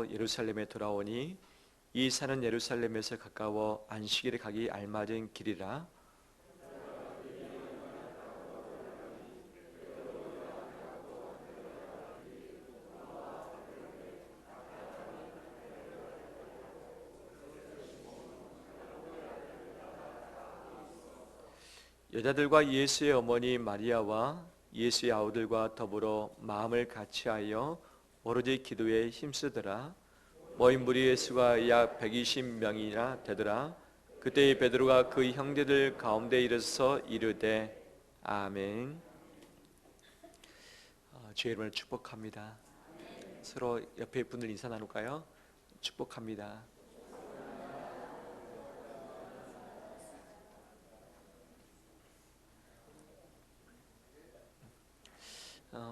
예루살렘에 돌아오니 이 산은 예루살렘에서 가까워 안식일에 가기 알맞은 길이라. 여자들과 예수의 어머니 마리아와 예수의 아우들과 더불어 마음을 같이하여 오로지 기도에 힘쓰더라. 모인 무리의 수가 약 120명이나 되더라. 그때 베드로가 그 형제들 가운데 일어서 이르되 아멘. 주의 이름을 축복합니다. 서로 옆에 분들 인사 나눌까요? 축복합니다.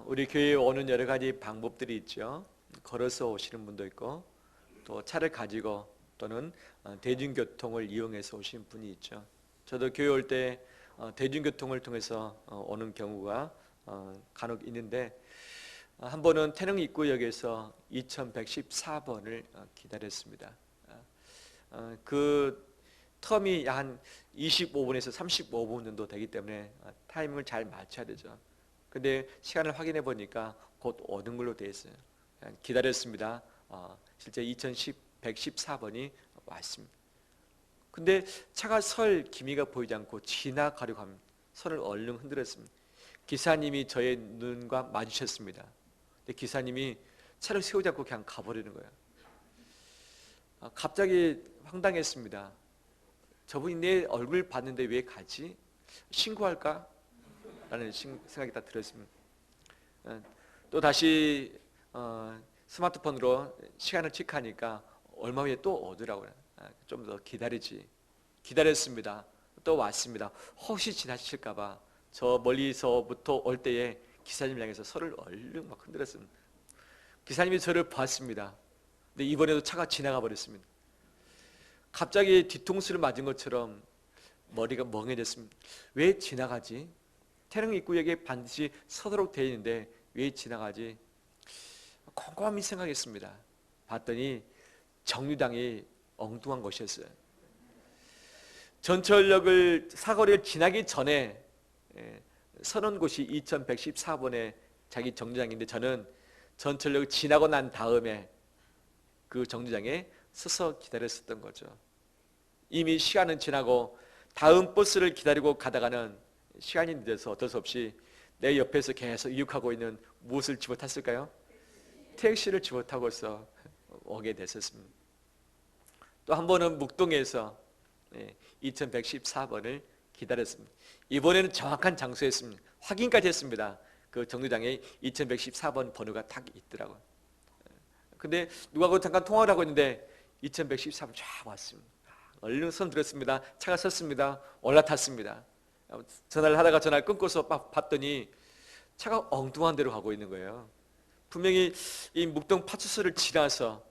우리 교회에 오는 여러 가지 방법들이 있죠. 걸어서 오시는 분도 있고, 또 차를 가지고 또는 대중교통을 이용해서 오시는 분이 있죠. 저도 교회 올 때 대중교통을 통해서 오는 경우가 간혹 있는데, 한 번은 태릉 입구역에서 2114번을 기다렸습니다. 그 텀이 한 25분에서 35분 정도 되기 때문에 타이밍을 잘 맞춰야 되죠. 근데 시간을 확인해 보니까 곧 오는 걸로 되어 있어요. 기다렸습니다. 실제 2114번이 왔습니다. 근데 차가 설 기미가 보이지 않고 지나가려고 합니다. 손을 얼른 흔들었습니다. 기사님이 저의 눈과 마주쳤습니다. 근데 기사님이 차를 세우지 않고 그냥 가버리는 거예요. 갑자기 황당했습니다. 저분이 내 얼굴 봤는데 왜 가지? 신고할까? 라는 생각이 딱 들었습니다. 또 다시 스마트폰으로 시간을 체크하니까 얼마 후에 또 오더라고요. 좀 더 기다리지. 기다렸습니다. 또 왔습니다. 혹시 지나치실까봐 저 멀리서부터 올 때에 기사님을 향해서 손을 얼른 막 흔들었습니다. 기사님이 저를 봤습니다. 근데 이번에도 차가 지나가 버렸습니다. 갑자기 뒤통수를 맞은 것처럼 머리가 멍해졌습니다. 왜 지나가지? 태릉 입구역에 반드시 서도록 되어 있는데 왜 지나가지? 곰곰이 생각했습니다. 봤더니 정류장이 엉뚱한 곳이었어요. 전철역을 사거리를 지나기 전에 서는 곳이 2114번의 자기 정류장인데, 저는 전철역을 지나고 난 다음에 그 정류장에 서서 기다렸었던 거죠. 이미 시간은 지나고 다음 버스를 기다리고 가다가는 시간이 늦어서 어쩔 수 없이 내 옆에서 계속 이륙하고 있는 무엇을 집어탔을까요? 택시를 집어타고서 오게 됐었습니다. 또 한 번은 묵동에서 2114번을 기다렸습니다. 이번에는 정확한 장소였습니다. 확인까지 했습니다. 그 정류장에 2114번 번호가 딱 있더라고요. 근데 누구하고 잠깐 통화를 하고 있는데 2114번 쫙 왔습니다. 얼른 손 들었습니다. 차가 섰습니다. 올라탔습니다. 전화를 하다가 전화를 끊고서 봤더니 차가 엉뚱한 데로 가고 있는 거예요. 분명히 이 묵동 파출소를 지나서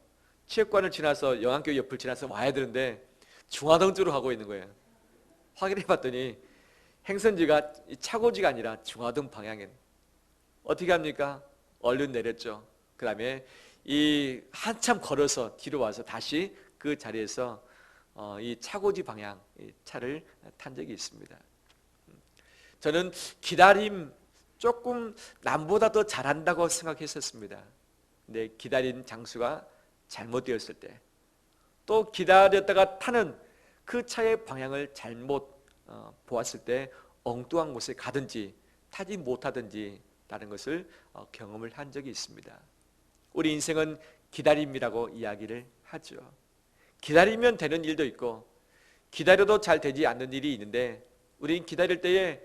체육관을 지나서 영안교회 옆을 지나서 와야 되는데 중화동 쪽으로 가고 있는 거예요. 확인해 봤더니 행선지가 차고지가 아니라 중화동 방향에. 어떻게 합니까? 얼른 내렸죠. 그 다음에 이 한참 걸어서 뒤로 와서 다시 그 자리에서 이 차고지 방향 차를 탄 적이 있습니다. 저는 기다림 조금 남보다 더 잘한다고 생각했었습니다. 근데 기다린 장수가 잘못되었을 때, 또 기다렸다가 타는 그 차의 방향을 잘못 보았을 때 엉뚱한 곳에 가든지 타지 못하든지 라는 것을 경험을 한 적이 있습니다. 우리 인생은 기다림이라고 이야기를 하죠. 기다리면 되는 일도 있고 기다려도 잘 되지 않는 일이 있는데, 우린 기다릴 때에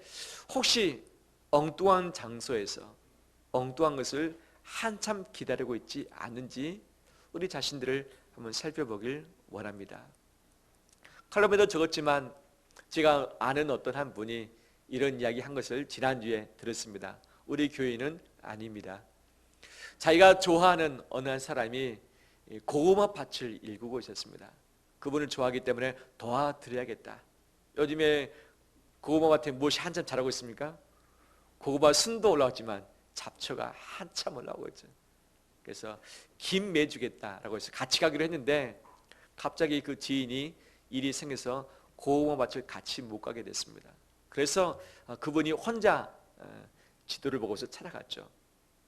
혹시 엉뚱한 장소에서 엉뚱한 것을 한참 기다리고 있지 않는지 우리 자신들을 한번 살펴보길 원합니다. 칼럼에도 적었지만 제가 아는 어떤 한 분이 이런 이야기 한 것을 지난주에 들었습니다. 우리 교인은 아닙니다. 자기가 좋아하는 어느 한 사람이 고구마 밭을 일구고 있었습니다. 그분을 좋아하기 때문에 도와드려야겠다. 요즘에 고구마 밭에 무엇이 한참 자라고 있습니까? 고구마 순도 올라왔지만 잡초가 한참 올라오고 있죠. 그래서 김 매주겠다라고 해서 같이 가기로 했는데 갑자기 그 지인이 일이 생겨서 고구마 밭을 같이 못 가게 됐습니다. 그래서 그분이 혼자 지도를 보고서 찾아갔죠.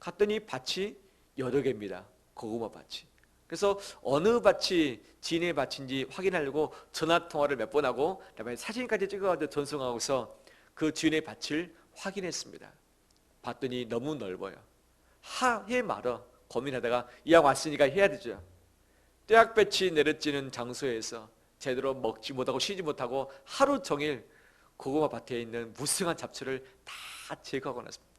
갔더니 밭이 8개입니다. 고구마 밭이. 그래서 어느 밭이 지인의 밭인지 확인하려고 전화통화를 몇 번 하고 그다음에 사진까지 찍어가지고 전송하고서 그 지인의 밭을 확인했습니다. 봤더니 너무 넓어요. 해 말어 고민하다가 이왕 왔으니까 해야 되죠. 떼약볕이 내려지는 장소에서 제대로 먹지 못하고 쉬지 못하고 하루 종일 고구마 밭에 있는 무성한 잡초를 다 제거하고 났습니다.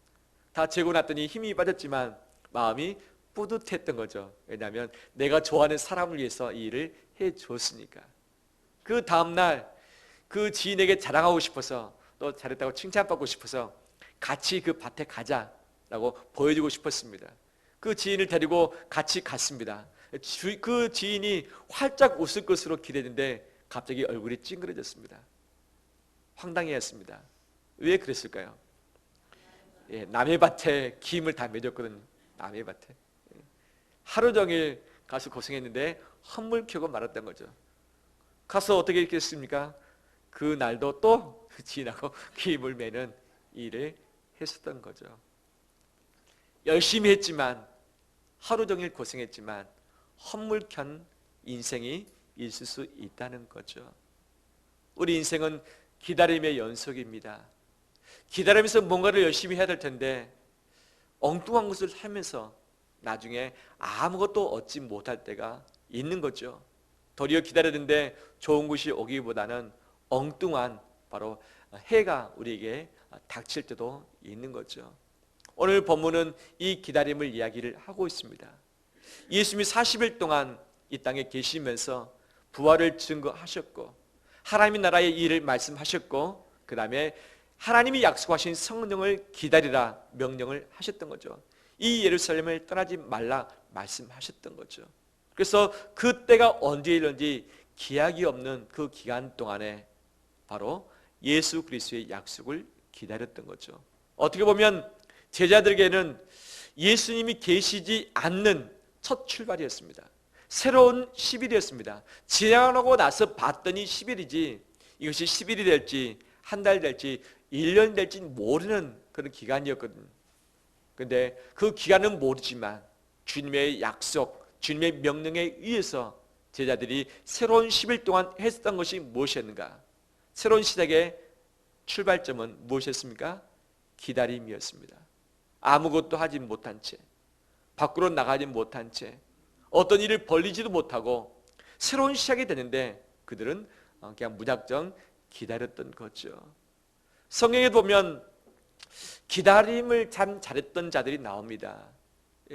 다 제거하고 났더니 힘이 빠졌지만 마음이 뿌듯했던 거죠. 왜냐하면 내가 좋아하는 사람을 위해서 이 일을 해줬으니까. 그 다음날 그 지인에게 자랑하고 싶어서 또 잘했다고 칭찬받고 싶어서 같이 그 밭에 가자라고 보여주고 싶었습니다. 그 지인을 데리고 같이 갔습니다. 그 지인이 활짝 웃을 것으로 기대했는데 갑자기 얼굴이 찡그러졌습니다. 황당해했습니다. 왜 그랬을까요? 남의 밭에 김을 다 맺었거든요. 남의 밭에. 하루 종일 가서 고생했는데 헛물 켜고 말았던 거죠. 가서 어떻게 했겠습니까? 그 날도 또 지인하고 김을 매는 일을 했었던 거죠. 열심히 했지만 하루 종일 고생했지만 헛물 켠 인생이 있을 수 있다는 거죠. 우리 인생은 기다림의 연속입니다. 기다리면서 뭔가를 열심히 해야 될 텐데 엉뚱한 것을 하면서 나중에 아무것도 얻지 못할 때가 있는 거죠. 도리어 기다렸는데 좋은 것이 오기보다는 엉뚱한 바로 해가 우리에게 닥칠 때도 있는 거죠. 오늘 본문은 이 기다림을 이야기를 하고 있습니다. 예수님이 40일 동안 이 땅에 계시면서 부활을 증거하셨고 하나님의 나라의 일을 말씀하셨고 그 다음에 하나님이 약속하신 성령을 기다리라 명령을 하셨던 거죠. 이 예루살렘을 떠나지 말라 말씀하셨던 거죠. 그래서 그때가 언제일런지 기약이 없는 그 기간 동안에 바로 예수 그리스도의 약속을 기다렸던 거죠. 어떻게 보면 제자들에게는 예수님이 계시지 않는 첫 출발이었습니다. 새로운 10일이었습니다. 지나고 나서 봤더니 10일이지 이것이 10일이 될지 한 달 될지 1년 될지 모르는 그런 기간이었거든요. 그런데 그 기간은 모르지만 주님의 약속, 주님의 명령에 의해서 제자들이 새로운 10일 동안 했던 것이 무엇이었는가? 새로운 시작의 출발점은 무엇이었습니까? 기다림이었습니다. 아무것도 하지 못한 채, 밖으로 나가지 못한 채, 어떤 일을 벌리지도 못하고 새로운 시작이 되는데 그들은 그냥 무작정 기다렸던 거죠. 성경에 보면 기다림을 참 잘했던 자들이 나옵니다.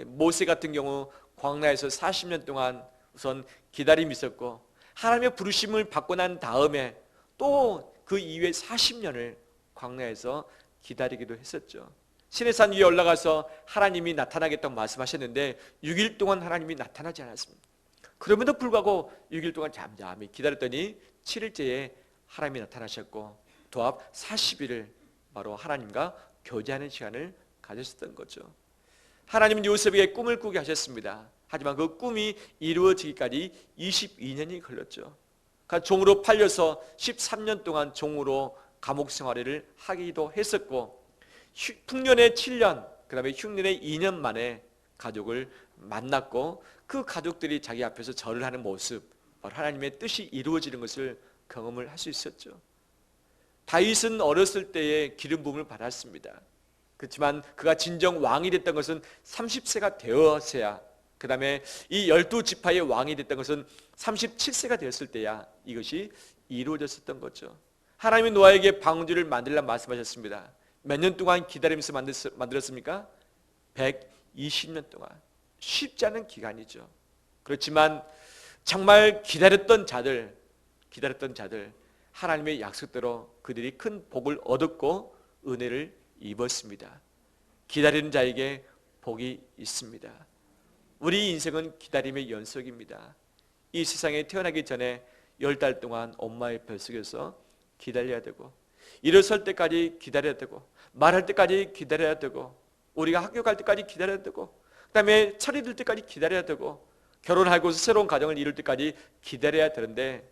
모세 같은 경우 광야에서 40년 동안 우선 기다림이 있었고 하나님의 부르심을 받고 난 다음에 또 그 이후에 40년을 광야에서 기다리기도 했었죠. 시내산 위에 올라가서 하나님이 나타나겠다고 말씀하셨는데 6일 동안 하나님이 나타나지 않았습니다. 그럼에도 불구하고 6일 동안 잠잠히 기다렸더니 7일째에 하나님이 나타나셨고 도합 40일을 바로 하나님과 교제하는 시간을 가졌었던 거죠. 하나님은 요셉에게 꿈을 꾸게 하셨습니다. 하지만 그 꿈이 이루어지기까지 22년이 걸렸죠. 종으로 팔려서 13년 동안 종으로 감옥 생활을 하기도 했었고 흉년의 7년, 그 다음에 흉년의 2년 만에 가족을 만났고 그 가족들이 자기 앞에서 절을 하는 모습, 바로 하나님의 뜻이 이루어지는 것을 경험을 할 수 있었죠. 다윗은 어렸을 때에 기름 부음을 받았습니다. 그렇지만 그가 진정 왕이 됐던 것은 30세가 되어서야, 그 다음에 이 12지파의 왕이 됐던 것은 37세가 되었을 때야 이것이 이루어졌었던 거죠. 하나님이 노아에게 방주를 만들라 말씀하셨습니다. 몇 년 동안 기다리면서 만들었습니까? 120년 동안. 쉽지 않은 기간이죠. 그렇지만 정말 기다렸던 자들 하나님의 약속대로 그들이 큰 복을 얻었고 은혜를 입었습니다. 기다리는 자에게 복이 있습니다. 우리 인생은 기다림의 연속입니다. 이 세상에 태어나기 전에 10달 동안 엄마의 뱃속에서 기다려야 되고 일어설 때까지 기다려야 되고 말할 때까지 기다려야 되고 우리가 학교 갈 때까지 기다려야 되고 그다음에 철이 들 때까지 기다려야 되고, 결혼하고 새로운 가정을 이룰 때까지 기다려야 되는데,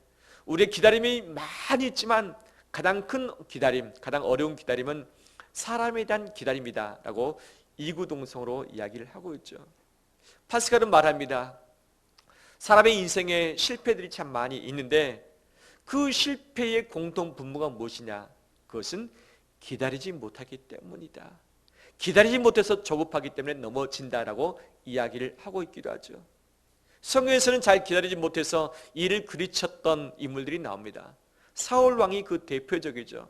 우리의 기다림이 많이 있지만 가장 큰 기다림, 가장 어려운 기다림은 사람에 대한 기다림이다 라고 이구동성으로 이야기를 하고 있죠. 파스칼은 말합니다. 사람의 인생에 실패들이 참 많이 있는데 그 실패의 공통 분모가 무엇이냐? 그것은 기다리지 못하기 때문이다. 기다리지 못해서 조급하기 때문에 넘어진다라고 이야기를 하고 있기도 하죠. 성경에서는 잘 기다리지 못해서 이를 그르쳤던 인물들이 나옵니다. 사울 왕이 그 대표적이죠.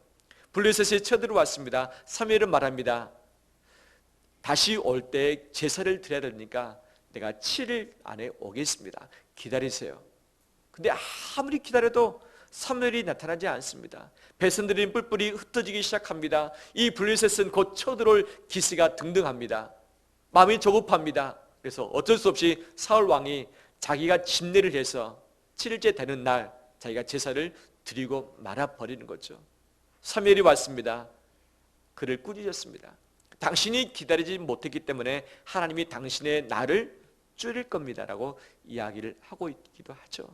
블레셋에 쳐들어왔습니다. 사무엘은 말합니다. 다시 올 때 제사를 드려야 되니까 내가 7일 안에 오겠습니다. 기다리세요. 근데 아무리 기다려도 사무엘이 나타나지 않습니다. 백성들이 뿔뿔이 흩어지기 시작합니다. 이 블레셋은 곧 쳐들어올 기세가 등등합니다. 마음이 조급합니다. 그래서 어쩔 수 없이 사울 왕이 자기가 진례를 해서 7일째 되는 날 자기가 제사를 드리고 말아버리는 거죠. 사무엘이 왔습니다. 그를 꾸짖었습니다. 당신이 기다리지 못했기 때문에 하나님이 당신의 날을 줄일 겁니다 라고 이야기를 하고 있기도 하죠.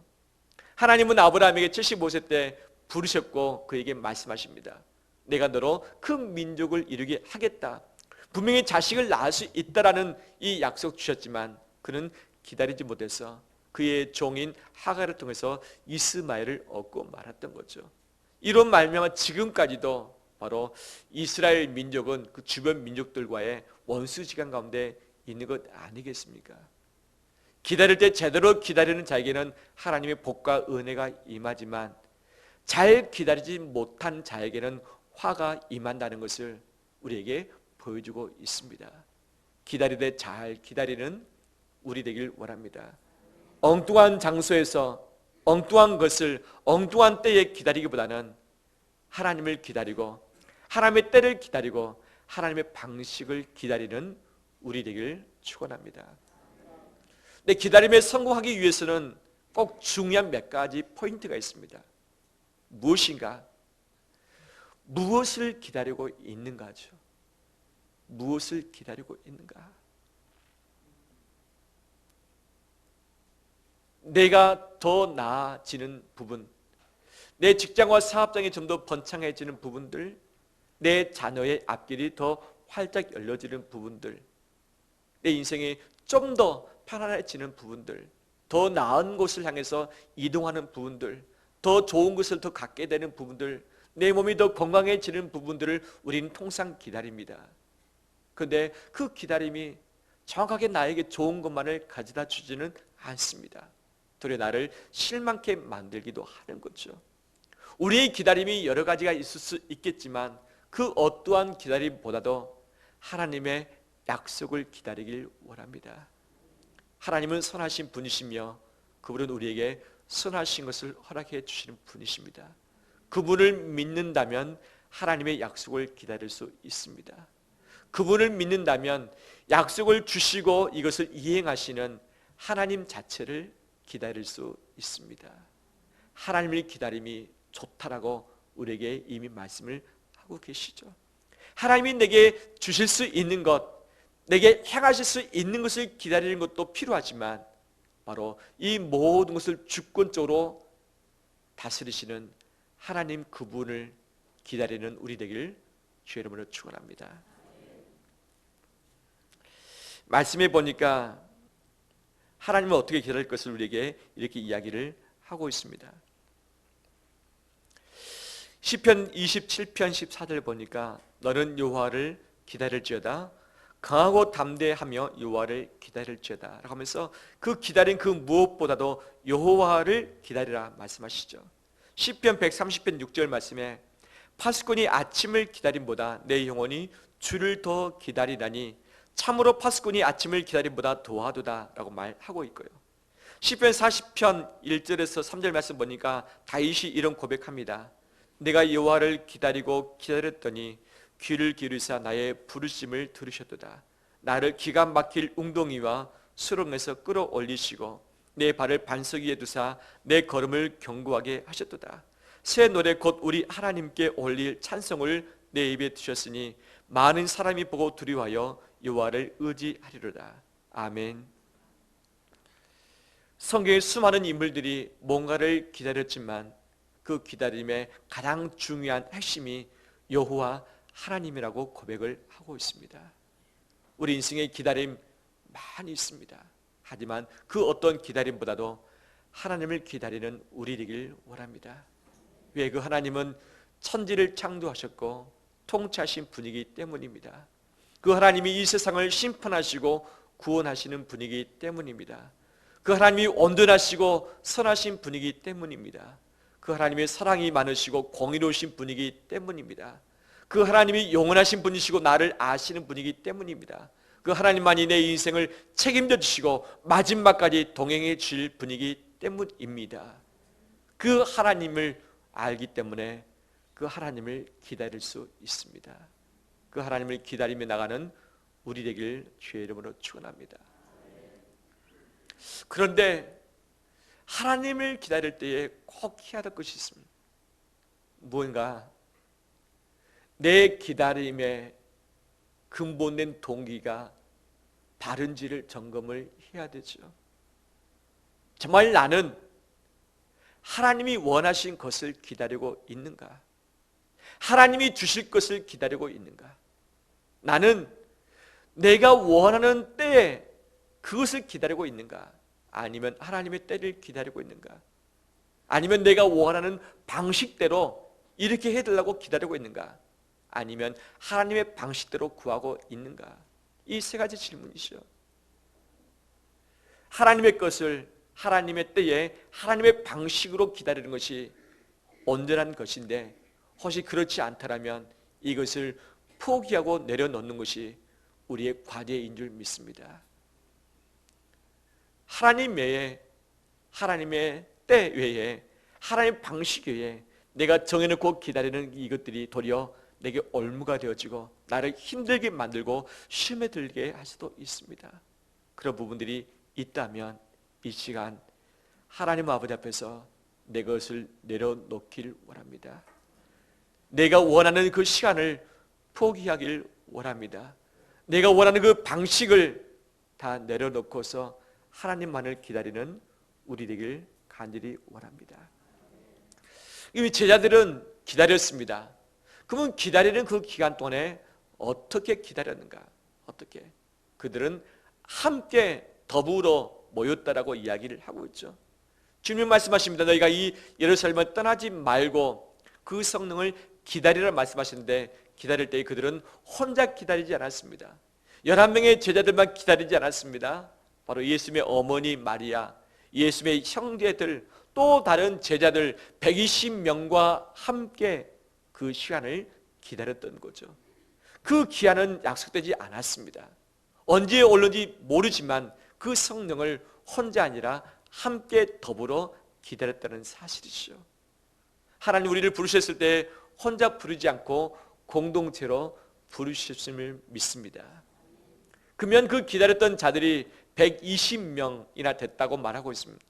하나님은 아브라함에게 75세 때 부르셨고 그에게 말씀하십니다. 내가 너로 큰 민족을 이루게 하겠다. 분명히 자식을 낳을 수 있다라는 이 약속 주셨지만 그는 기다리지 못해서 그의 종인 하갈을 통해서 이스마엘을 얻고 말았던 거죠. 이런 말미암아 지금까지도 바로 이스라엘 민족은 그 주변 민족들과의 원수지간 가운데 있는 것 아니겠습니까? 기다릴 때 제대로 기다리는 자에게는 하나님의 복과 은혜가 임하지만 잘 기다리지 못한 자에게는 화가 임한다는 것을 우리에게 보여주고 있습니다. 기다리되 잘 기다리는 우리 되길 원합니다. 엉뚱한 장소에서 엉뚱한 것을 엉뚱한 때에 기다리기보다는 하나님을 기다리고 하나님의 때를 기다리고 하나님의 방식을 기다리는 우리 되길 축원합니다. 근데 기다림에 성공하기 위해서는 꼭 중요한 몇 가지 포인트가 있습니다. 무엇인가? 무엇을 기다리고 있는가죠. 무엇을 기다리고 있는가? 내가 더 나아지는 부분, 내 직장과 사업장이 좀 더 번창해지는 부분들, 내 자녀의 앞길이 더 활짝 열려지는 부분들, 내 인생이 좀 더 편안해지는 부분들, 더 나은 곳을 향해서 이동하는 부분들, 더 좋은 것을 더 갖게 되는 부분들, 내 몸이 더 건강해지는 부분들을 우리는 통상 기다립니다. 그런데 그 기다림이 정확하게 나에게 좋은 것만을 가져다 주지는 않습니다. 도리어 나를 실망케 만들기도 하는 거죠. 우리의 기다림이 여러 가지가 있을 수 있겠지만 그 어떠한 기다림보다도 하나님의 약속을 기다리길 원합니다. 하나님은 선하신 분이시며 그분은 우리에게 선하신 것을 허락해 주시는 분이십니다. 그분을 믿는다면 하나님의 약속을 기다릴 수 있습니다. 그분을 믿는다면 약속을 주시고 이것을 이행하시는 하나님 자체를 기다릴 수 있습니다. 하나님의 기다림이 좋다라고 우리에게 이미 말씀을 하고 계시죠. 하나님이 내게 주실 수 있는 것, 내게 행하실 수 있는 것을 기다리는 것도 필요하지만 바로 이 모든 것을 주권적으로 다스리시는 하나님 그분을 기다리는 우리 되길 주의 이름으로 축원합니다. 말씀해 보니까 하나님은 어떻게 기다릴 것을 우리에게 이렇게 이야기를 하고 있습니다. 시편 27편 14절 보니까 너는 여호와를 기다릴지어다 강하고 담대하며 여호와를 기다릴지어다 라고 하면서 그 기다린 그 무엇보다도 여호와를 기다리라 말씀하시죠. 시편 130편 6절 말씀에 파수꾼이 아침을 기다림보다 내 영혼이 주를 더 기다리라니 참으로 파수꾼이 아침을 기다림보다 더하도다 라고 말하고 있고요. 시편 40편 1절에서 3절 말씀 보니까 다윗이 이런 고백합니다. 내가 여호와를 기다리고 기다렸더니 귀를 기울이사 나의 부르심을 들으셨도다. 나를 기가 막힐 웅덩이와 수렁에서 끌어올리시고 내 발을 반석 위에 두사 내 걸음을 견고하게 하셨도다. 새 노래 곧 우리 하나님께 올릴 찬송을 내 입에 두셨으니 많은 사람이 보고 두려워하여 여호와를 의지하리로다. 아멘. 성경의 수많은 인물들이 뭔가를 기다렸지만 그 기다림의 가장 중요한 핵심이 여호와 하나님이라고 고백을 하고 있습니다. 우리 인생의 기다림 많이 있습니다. 하지만 그 어떤 기다림보다도 하나님을 기다리는 우리 되길 원합니다. 왜? 그 하나님은 천지를 창조하셨고 통치하신 분이기 때문입니다. 그 하나님이 이 세상을 심판하시고 구원하시는 분이기 때문입니다. 그 하나님이 온전하시고 선하신 분이기 때문입니다. 그 하나님의 사랑이 많으시고 공의로우신 분이기 때문입니다. 그 하나님이 영원하신 분이시고 나를 아시는 분이기 때문입니다. 그 하나님만이 내 인생을 책임져 주시고 마지막까지 동행해 주실 분이기 때문입니다. 그 하나님을 알기 때문에 그 하나님을 기다릴 수 있습니다. 그 하나님을 기다리며 나가는 우리 되길 주의 이름으로 축원합니다. 그런데 하나님을 기다릴 때에 꼭 해야 될 것이 있습니다. 무언가 내 기다림의 근본된 동기가 바른지를 점검을 해야 되죠. 정말 나는 하나님이 원하신 것을 기다리고 있는가? 하나님이 주실 것을 기다리고 있는가? 나는 내가 원하는 때에 그것을 기다리고 있는가? 아니면 하나님의 때를 기다리고 있는가? 아니면 내가 원하는 방식대로 이렇게 해달라고 기다리고 있는가? 아니면 하나님의 방식대로 구하고 있는가? 이 세 가지 질문이죠. 하나님의 것을 하나님의 때에 하나님의 방식으로 기다리는 것이 온전한 것인데 혹시 그렇지 않다면 이것을 포기하고 내려놓는 것이 우리의 과제인 줄 믿습니다. 하나님 외에, 하나님의 때 외에, 하나님의 방식 외에 내가 정해놓고 기다리는 이것들이 도리어 내게 올무가 되어지고 나를 힘들게 만들고 시험에 들게 할 수도 있습니다. 그런 부분들이 있다면 이 시간 하나님 아버지 앞에서 내 것을 내려놓길 원합니다. 내가 원하는 그 시간을 포기하길 원합니다. 내가 원하는 그 방식을 다 내려놓고서 하나님만을 기다리는 우리 되길 간절히 원합니다. 이 제자들은 기다렸습니다. 그러면 기다리는 그 기간 동안에 어떻게 기다렸는가? 어떻게? 그들은 함께 더불어 모였다라고 이야기를 하고 있죠. 주님 말씀하십니다. 너희가 이 예루살렘을 떠나지 말고 그 성령을 기다리라 말씀하시는데 기다릴 때 그들은 혼자 기다리지 않았습니다. 11명의 제자들만 기다리지 않았습니다. 바로 예수님의 어머니 마리아, 예수님의 형제들, 또 다른 제자들 120명과 함께 그 시간을 기다렸던 거죠. 그 기한은 약속되지 않았습니다. 언제 올는지 모르지만 그 성령을 혼자 아니라 함께 더불어 기다렸다는 사실이죠. 하나님 우리를 부르셨을 때 혼자 부르지 않고 공동체로 부르셨음을 믿습니다. 그러면 그 기다렸던 자들이 120명이나 됐다고 말하고 있습니다.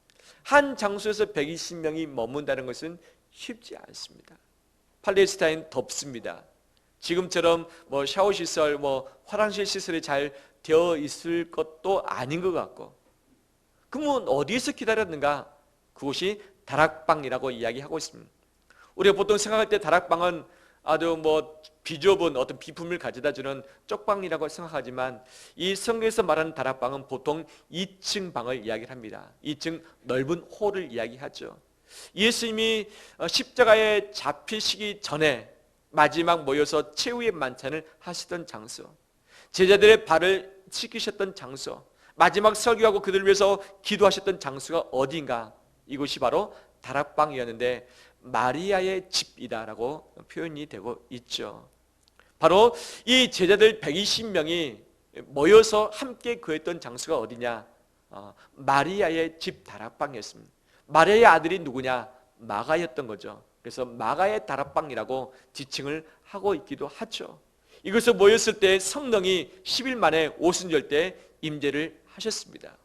한 장소에서 120명이 머문다는 것은 쉽지 않습니다. 팔레스타인 덥습니다. 지금처럼 샤워 시설, 화장실 시설이 잘 되어 있을 것도 아닌 것 같고, 그러면 어디에서 기다렸는가? 그곳이 다락방이라고 이야기하고 있습니다. 우리가 보통 생각할 때 다락방은 아주 비좁은 어떤 비품을 가져다 주는 쪽방이라고 생각하지만 이 성경에서 말하는 다락방은 보통 2층 방을 이야기합니다. 2층 넓은 홀을 이야기하죠. 예수님이 십자가에 잡히시기 전에 마지막 모여서 최후의 만찬을 하시던 장소, 제자들의 발을 씻기셨던 장소, 마지막 설교하고 그들을 위해서 기도하셨던 장소가 어디인가? 이곳이 바로 다락방이었는데 마리아의 집이다라고 표현이 되고 있죠. 바로 이 제자들 120명이 모여서 함께 구했던 장소가 어디냐? 마리아의 집 다락방이었습니다. 마리아의 아들이 누구냐? 마가였던 거죠. 그래서 마가의 다락방이라고 지칭을 하고 있기도 하죠. 이것을 모였을 때 성령이 10일 만에 오순절 때 임재를 하셨습니다.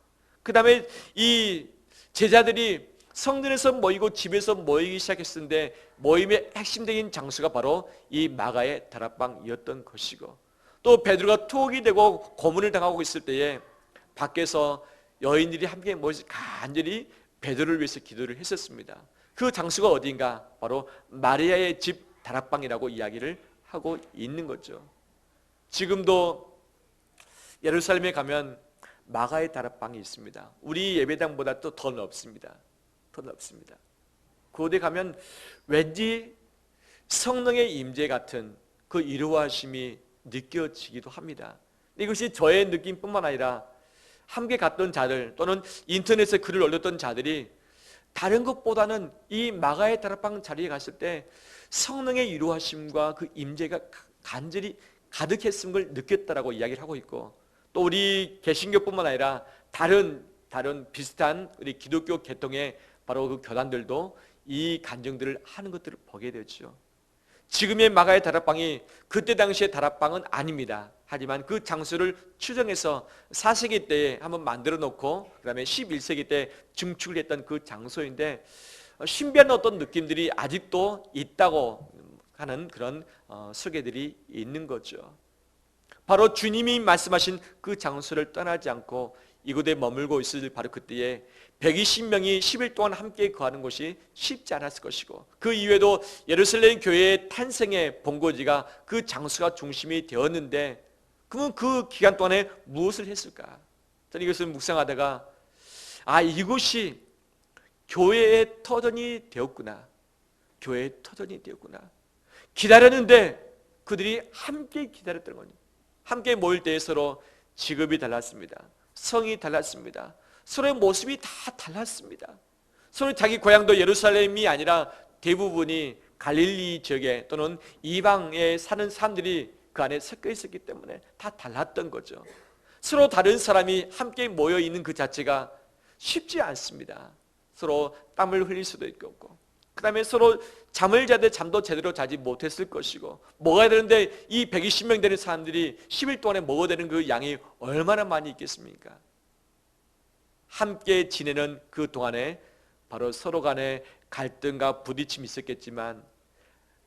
그 다음에 이 제자들이 성전에서 모이고 집에서 모이기 시작했는데 모임의 핵심적인 장소가 바로 이 마가의 다락방이었던 것이고, 또 베드로가 투옥이 되고 고문을 당하고 있을 때에 밖에서 여인들이 함께 모여서 간절히 베드로를 위해서 기도를 했었습니다. 그 장소가 어디인가? 바로 마리아의 집 다락방이라고 이야기를 하고 있는 거죠. 지금도 예루살렘에 가면 마가의 다락방이 있습니다. 우리 예배당보다 또 더 넓습니다. 더 넓습니다. 그곳에 가면 왠지 성령의 임재 같은 그 이루어하심이 느껴지기도 합니다. 이것이 저의 느낌뿐만 아니라 함께 갔던 자들 또는 인터넷에 글을 올렸던 자들이 다른 것보다는 이 마가의 다락방 자리에 갔을 때 성령의 이루어하심과 그 임재가 간절히 가득했음을 느꼈다라고 이야기를 하고 있고, 또 우리 개신교뿐만 아니라 다른 비슷한 우리 기독교 계통의 바로 그 교단들도 이 간증들을 하는 것들을 보게 되죠. 지금의 마가의 다락방이 그때 당시의 다락방은 아닙니다. 하지만 그 장소를 추정해서 4세기 때에 한번 만들어 놓고 그 다음에 11세기 때 증축을 했던 그 장소인데, 신비한 어떤 느낌들이 아직도 있다고 하는 그런 설계들이 있는 거죠. 바로 주님이 말씀하신 그 장소를 떠나지 않고 이곳에 머물고 있을 바로 그때에 120명이 10일 동안 함께 거하는 것이 쉽지 않았을 것이고, 그 이외에도 예루살렘 교회의 탄생의 본거지가 그 장소가 중심이 되었는데, 그러면 그 기간 동안에 무엇을 했을까? 저는 이것을 묵상하다가 이곳이 교회의 터전이 되었구나. 교회의 터전이 되었구나. 기다렸는데 그들이 함께 기다렸던 거죠. 함께 모일 때에 서로 직업이 달랐습니다. 성이 달랐습니다. 서로의 모습이 다 달랐습니다. 서로 자기 고향도 예루살렘이 아니라 대부분이 갈릴리 지역에 또는 이방에 사는 사람들이 그 안에 섞여 있었기 때문에 다 달랐던 거죠. 서로 다른 사람이 함께 모여 있는 그 자체가 쉽지 않습니다. 서로 땀을 흘릴 수도 있고, 그 다음에 서로 잠을 자되 잠도 제대로 자지 못했을 것이고, 먹어야 되는데 이 120명 되는 사람들이 10일 동안에 먹어야 되는 그 양이 얼마나 많이 있겠습니까? 함께 지내는 그 동안에 바로 서로 간에 갈등과 부딪힘이 있었겠지만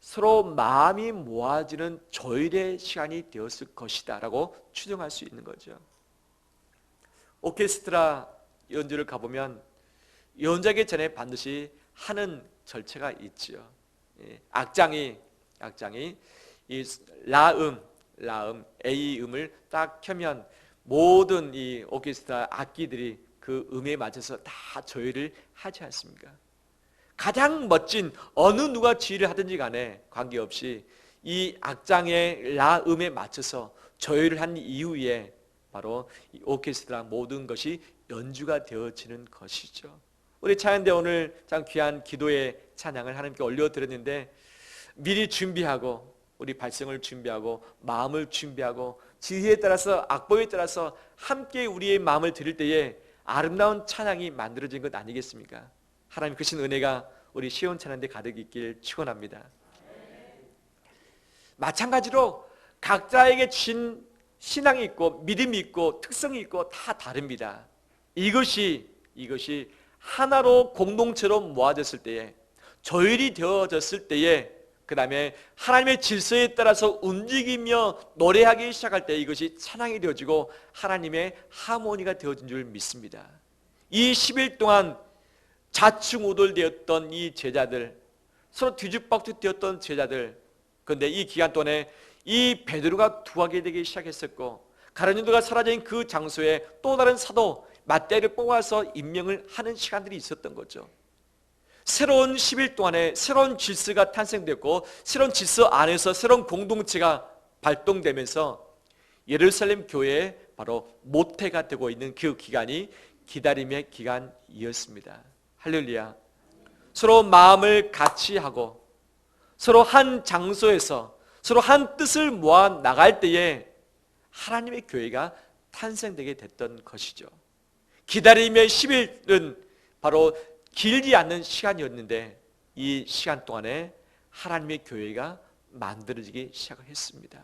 서로 마음이 모아지는 조율의 시간이 되었을 것이다 라고 추정할 수 있는 거죠. 오케스트라 연주를 가보면 연주하기 전에 반드시 하는 절차가 있지요. 악장이 이 라음 A 음을 딱 켜면 모든 이 오케스트라 악기들이 그 음에 맞춰서 다 조율을 하지 않습니까? 가장 멋진 어느 누가 지휘를 하든지 간에 관계없이 이 악장의 라음에 맞춰서 조율을 한 이후에 바로 이 오케스트라 모든 것이 연주가 되어지는 것이죠. 우리 찬양대 오늘 참 귀한 기도의 찬양을 하나님께 올려드렸는데, 미리 준비하고 우리 발성을 준비하고 마음을 준비하고 지휘에 따라서 악보에 따라서 함께 우리의 마음을 드릴 때에 아름다운 찬양이 만들어진 것 아니겠습니까? 하나님 크신 은혜가 우리 시온 찬양대 가득 있길 축원합니다. 마찬가지로 각자에게 주신 신앙이 있고 믿음이 있고 특성이 있고 다 다릅니다. 이것이 하나로 공동체로 모아졌을 때에, 조율이 되어졌을 때에, 그 다음에 하나님의 질서에 따라서 움직이며 노래하기 시작할 때 이것이 찬양이 되어지고 하나님의 하모니가 되어진 줄 믿습니다. 이 10일 동안 좌충우돌되었던 이 제자들, 서로 뒤죽박죽 되었던 제자들, 그런데 이 기간 동안에 이 베드로가 두하게 되기 시작했었고, 가룟유다가 사라진 그 장소에 또 다른 사도 맏대를 뽑아서 임명을 하는 시간들이 있었던 거죠. 새로운 10일 동안에 새로운 질서가 탄생됐고, 새로운 질서 안에서 새로운 공동체가 발동되면서 예루살렘 교회에 바로 모태가 되고 있는 그 기간이 기다림의 기간이었습니다. 할렐루야. 서로 마음을 같이 하고 서로 한 장소에서 서로 한 뜻을 모아 나갈 때에 하나님의 교회가 탄생되게 됐던 것이죠. 기다림의 10일은 바로 길지 않는 시간이었는데, 이 시간 동안에 하나님의 교회가 만들어지기 시작했습니다.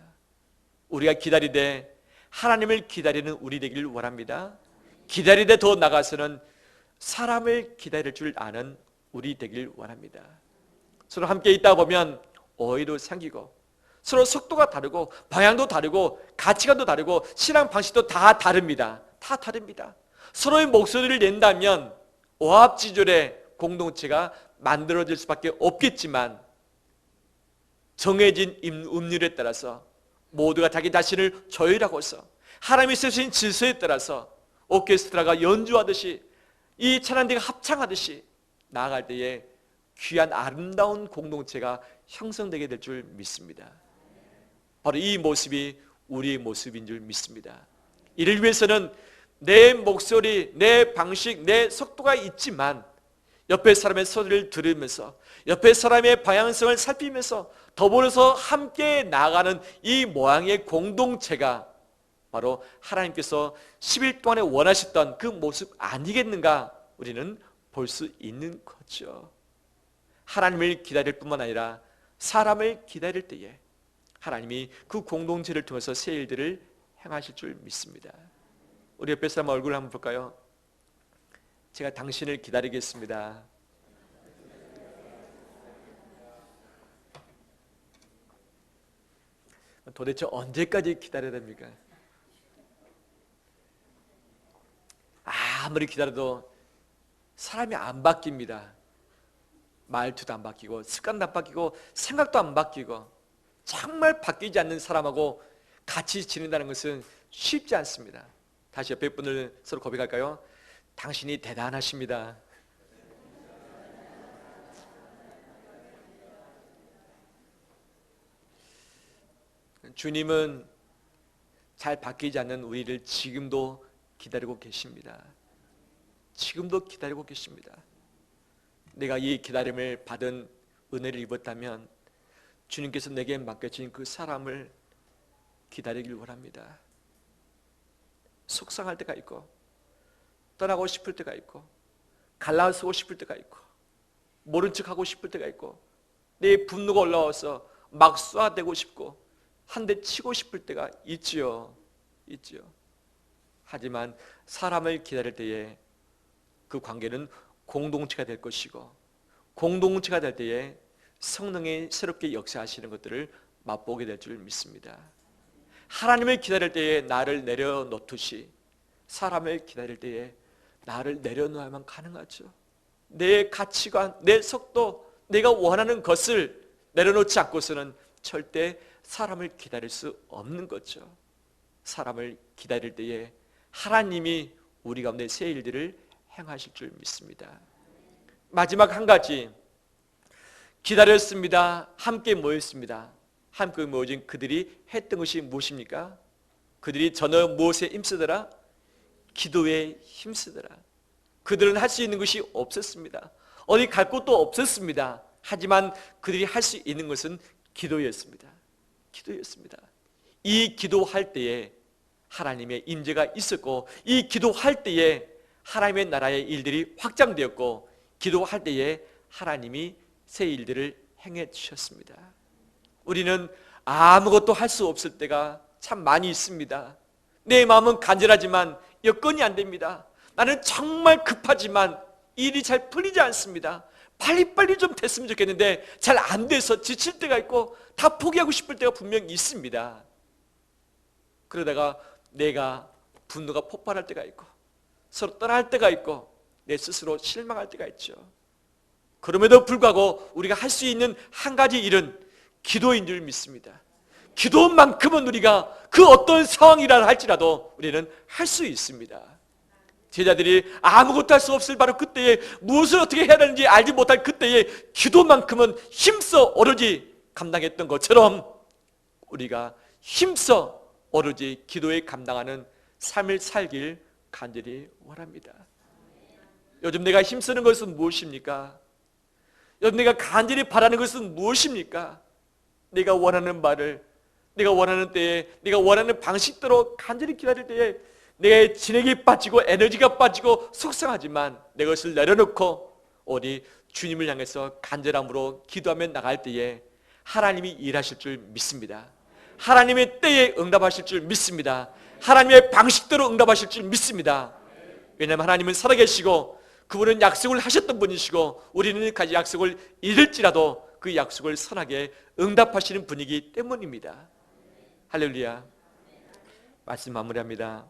우리가 기다리되 하나님을 기다리는 우리 되기를 원합니다. 기다리되 더 나가서는 사람을 기다릴 줄 아는 우리 되기를 원합니다. 서로 함께 있다 보면 오해도 생기고, 서로 속도가 다르고 방향도 다르고 가치관도 다르고 신앙 방식도 다 다릅니다. 다 다릅니다. 서로의 목소리를 낸다면 오합지졸의 공동체가 만들어질 수밖에 없겠지만, 정해진 음률에 따라서 모두가 자기 자신을 조율하고서 하나님이 쓰신 질서에 따라서 오케스트라가 연주하듯이, 이 찬양대가 합창하듯이 나아갈 때에 귀한 아름다운 공동체가 형성되게 될 줄 믿습니다. 바로 이 모습이 우리의 모습인 줄 믿습니다. 이를 위해서는 내 목소리, 내 방식, 내 속도가 있지만 옆에 사람의 소리를 들으면서, 옆에 사람의 방향성을 살피면서 더불어서 함께 나아가는 이 모양의 공동체가 바로 하나님께서 10일 동안에 원하셨던 그 모습 아니겠는가 우리는 볼 수 있는 거죠. 하나님을 기다릴 뿐만 아니라 사람을 기다릴 때에 하나님이 그 공동체를 통해서 새 일들을 행하실 줄 믿습니다. 우리 옆에 사람 얼굴 한번 볼까요? 제가 당신을 기다리겠습니다. 도대체 언제까지 기다려야 됩니까? 아무리 기다려도 사람이 안 바뀝니다. 말투도 안 바뀌고 습관도 안 바뀌고 생각도 안 바뀌고, 정말 바뀌지 않는 사람하고 같이 지낸다는 것은 쉽지 않습니다. 다시 옆에 분을 서로 고백할까요? 당신이 대단하십니다. 주님은 잘 바뀌지 않는 우리를 지금도 기다리고 계십니다. 지금도 기다리고 계십니다. 내가 이 기다림을 받은 은혜를 입었다면 주님께서 내게 맡겨진 그 사람을 기다리길 원합니다. 속상할 때가 있고, 떠나고 싶을 때가 있고, 갈라서고 싶을 때가 있고, 모른 척하고 싶을 때가 있고, 내 분노가 올라와서 막 쏘아대고 싶고 한 대 치고 싶을 때가 있지요. 하지만 사람을 기다릴 때에 그 관계는 공동체가 될 것이고, 공동체가 될 때에 성령이 새롭게 역사하시는 것들을 맛보게 될 줄 믿습니다. 하나님을 기다릴 때에 나를 내려놓듯이 사람을 기다릴 때에 나를 내려놓아야만 가능하죠. 내 가치관, 내 속도, 내가 원하는 것을 내려놓지 않고서는 절대 사람을 기다릴 수 없는 거죠. 사람을 기다릴 때에 하나님이 우리 가운데 새 일들을 행하실 줄 믿습니다. 마지막 한 가지, 기다렸습니다. 함께 모였습니다. 함께 모여진 그들이 했던 것이 무엇입니까? 그들이 전혀 무엇에 힘쓰더라? 기도에 힘쓰더라. 그들은 할 수 있는 것이 없었습니다. 어디 갈 곳도 없었습니다. 하지만 그들이 할 수 있는 것은 기도였습니다. 이 기도할 때에 하나님의 임재가 있었고, 이 기도할 때에 하나님의 나라의 일들이 확장되었고, 기도할 때에 하나님이 새 일들을 행해 주셨습니다. 우리는 아무것도 할 수 없을 때가 참 많이 있습니다. 내 마음은 간절하지만 여건이 안 됩니다. 나는 정말 급하지만 일이 잘 풀리지 않습니다. 빨리빨리 좀 됐으면 좋겠는데 잘 안 돼서 지칠 때가 있고, 다 포기하고 싶을 때가 분명히 있습니다. 그러다가 내가 분노가 폭발할 때가 있고, 서로 떠날 때가 있고, 내 스스로 실망할 때가 있죠. 그럼에도 불구하고 우리가 할 수 있는 한 가지 일은 기도인 줄 믿습니다. 기도만큼은 우리가 그 어떤 상황이라 할지라도 우리는 할 수 있습니다. 제자들이 아무것도 할 수 없을 바로 그때에 무엇을 어떻게 해야 되는지 알지 못할 그때에 기도만큼은 힘써 오로지 감당했던 것처럼 우리가 힘써 오로지 기도에 감당하는 삶을 살길 간절히 원합니다. 요즘 내가 힘쓰는 것은 무엇입니까? 요즘 내가 간절히 바라는 것은 무엇입니까? 내가 원하는 말을 내가 원하는 때에, 내가 원하는 방식대로 간절히 기다릴 때에 내 진액이 빠지고 에너지가 빠지고 속상하지만 내 것을 내려놓고 오직 주님을 향해서 간절함으로 기도하며 나갈 때에 하나님이 일하실 줄 믿습니다. 하나님의 때에 응답하실 줄 믿습니다. 하나님의 방식대로 응답하실 줄 믿습니다. 왜냐하면 하나님은 살아계시고 그분은 약속을 하셨던 분이시고 우리는 그 약속을 잃을지라도 그 약속을 선하게 응답하시는 분이기 때문입니다. 할렐루야. 말씀 마무리합니다.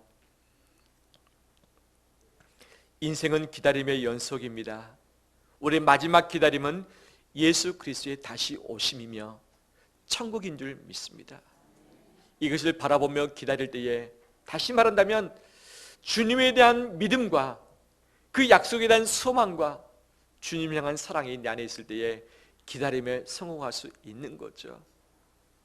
인생은 기다림의 연속입니다. 우리의 마지막 기다림은 예수 그리스도의 다시 오심이며 천국인 줄 믿습니다. 이것을 바라보며 기다릴 때에, 다시 말한다면 주님에 대한 믿음과 그 약속에 대한 소망과 주님을 향한 사랑이 내 안에 있을 때에 기다림에 성공할 수 있는 거죠.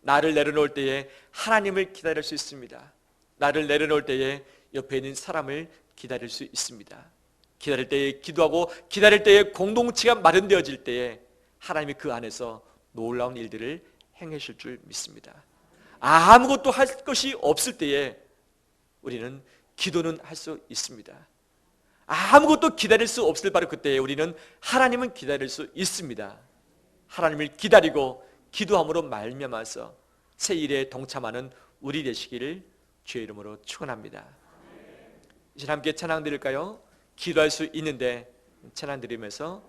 나를 내려놓을 때에 하나님을 기다릴 수 있습니다. 나를 내려놓을 때에 옆에 있는 사람을 기다릴 수 있습니다. 기다릴 때에 기도하고 기다릴 때에 공동체가 마련되어질 때에 하나님이 그 안에서 놀라운 일들을 행하실 줄 믿습니다. 아무것도 할 것이 없을 때에 우리는 기도는 할 수 있습니다. 아무것도 기다릴 수 없을 바로 그때에 우리는 하나님은 기다릴 수 있습니다. 하나님을 기다리고 기도함으로 말미암아서 새 일에 동참하는 우리 되시기를 주의 이름으로 축원합니다. 이제 함께 찬양 드릴까요? 기도할 수 있는데 찬양 드리면서